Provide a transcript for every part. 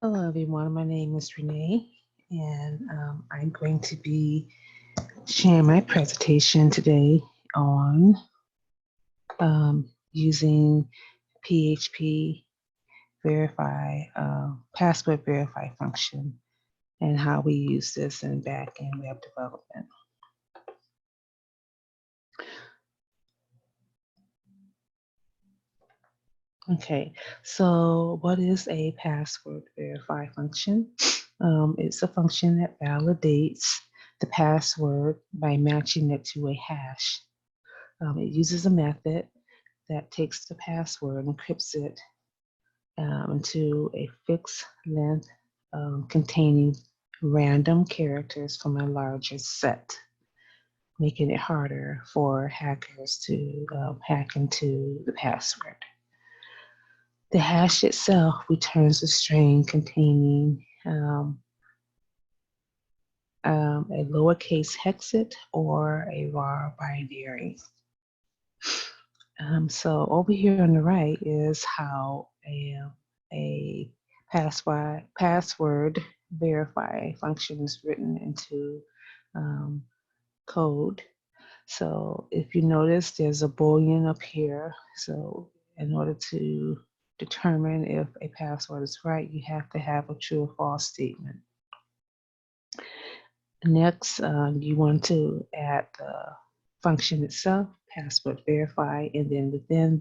Hello, everyone. My name is Renee, and I'm going to be sharing my presentation today on using PHP verify password verify function and how we use this in back-end web development. Okay, so what is a password verify function? It's a function that validates the password by matching it to a hash. It uses a method that takes the password and encrypts it into a fixed length containing random characters from a larger set, making it harder for hackers to hack into the password. The hash itself returns a string containing a lowercase hexet or a raw binary. So over here on the right is how a password verify function is written into um, code. So if you notice, there's a boolean up here. So in order to determine if a password is right, you have to have a true or false statement. Next, you want to add the function itself, password verify, and then within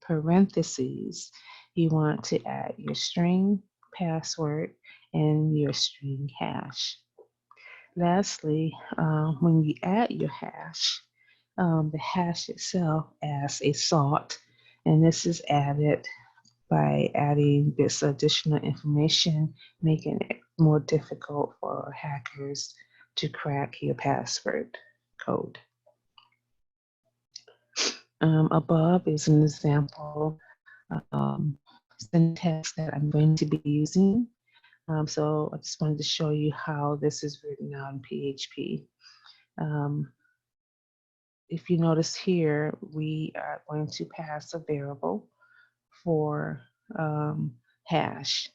parentheses, you want to add your string password and your string hash. Lastly, when you add your hash, the hash itself as a salt, and this is added by adding this additional information, making it more difficult for hackers to crack your password code. Above is an example syntax that I'm going to be using. So I just wanted to show you how this is written out in PHP. Um, if you notice here, we are going to pass a variable for hash.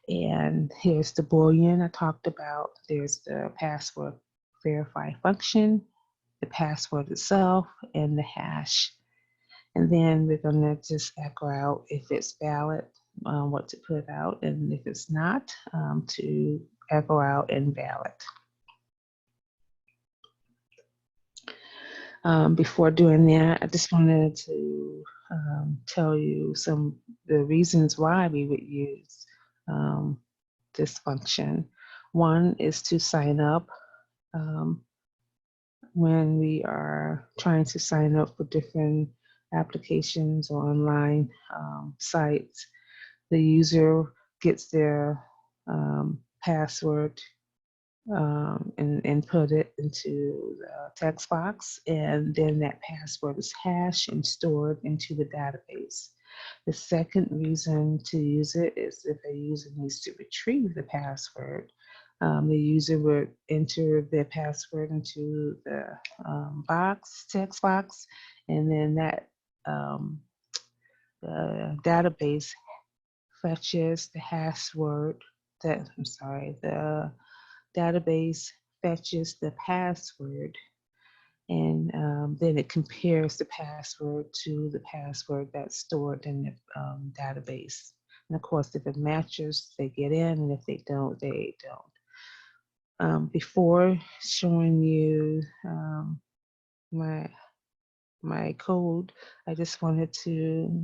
And here's the boolean I talked about. There's the password verify function, the password itself, and the hash. And then we're going to just echo out if it's valid, what to put out, and if it's not, to echo out invalid. Before doing that, I just wanted to tell you some the reasons why we would use this function. One is to sign up um, when we are trying to sign up for different applications or online sites. The user gets their password and input it into the text box, and then that password is hashed and stored into the database. The second reason to use it is if a user needs to retrieve the password. The user would enter their password into the text box, and then that the database fetches the hash word. The database fetches the password, and then it compares the password to the password that's stored in the database. And of course, if it matches, they get in, and if they don't, they don't. Before showing you my my code, I just wanted to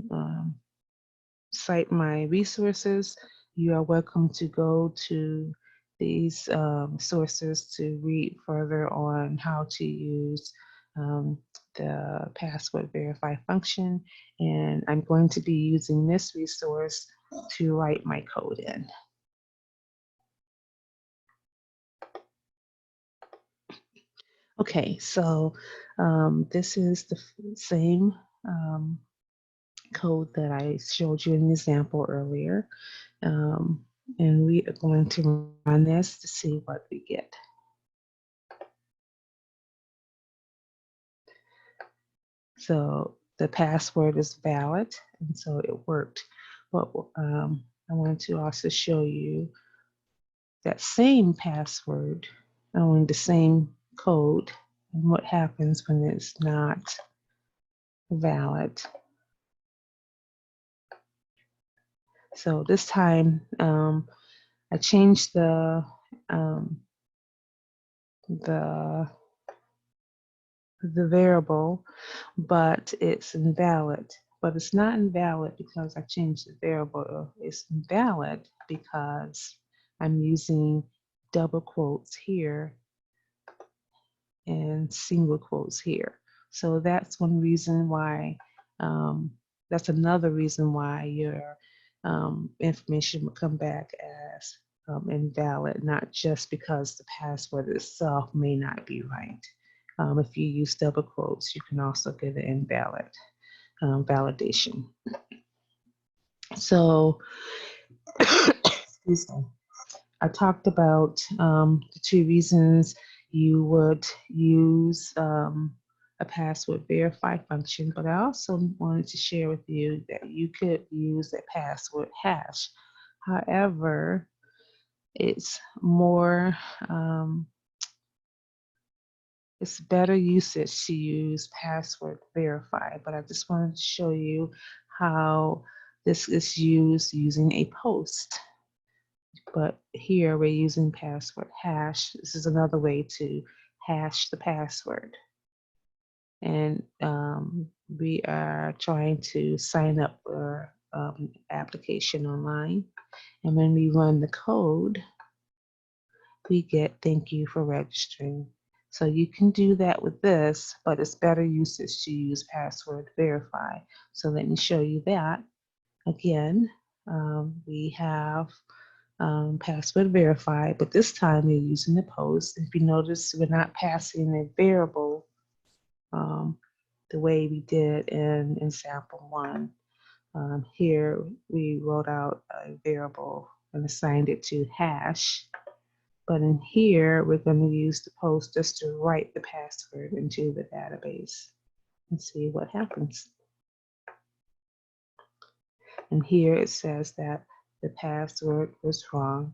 cite my resources. You are welcome to go to these sources to read further on how to use the password verify function. And I'm going to be using this resource to write my code in. Okay, so this is the same code that I showed you in the example earlier. And we are going to run this to see what we get. So the password is valid, and so it worked. But I wanted to also show you that same password, only the same code, and what happens when it's not valid. So this time I changed um, the variable, but it's invalid. But it's not invalid because I changed the variable. It's invalid because I'm using double quotes here and single quotes here. So that's one reason why, that's another reason why your information will come back as invalid, not just because the password itself may not be right. If you use double quotes, you can also get an invalid validation. So, excuse me. I talked about the two reasons you would use a password verify function, but I also wanted to share with you that you could use a password hash. However, it's more, it's better usage to use password verify, but I just wanted to show you how this is used using a post. But here we're using password hash. This is another way to hash the password. And we are trying to sign up for application online. And when we run the code, we get thank you for registering. So you can do that with this, but it's better usage to use password verify. So let me show you that. Again, we have password verify, but this time we're using the post. If you notice, we're not passing a variable the way we did in sample one. Here we wrote out a variable and assigned it to hash. But in here, we're going to use the post just to write the password into the database and see what happens. And here it says that the password was wrong.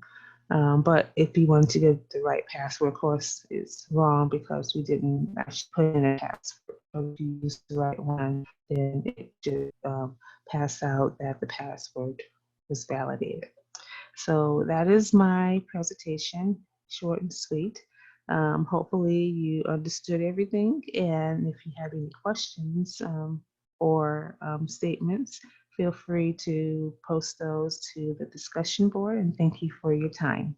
But if you want to get the right password, of course, it's wrong because we didn't actually put in a password. So if you use the right one, then it should pass out that the password was validated. So that is my presentation, short and sweet. Hopefully you understood everything. And if you have any questions or statements, feel free to post those to the discussion board. And thank you for your time.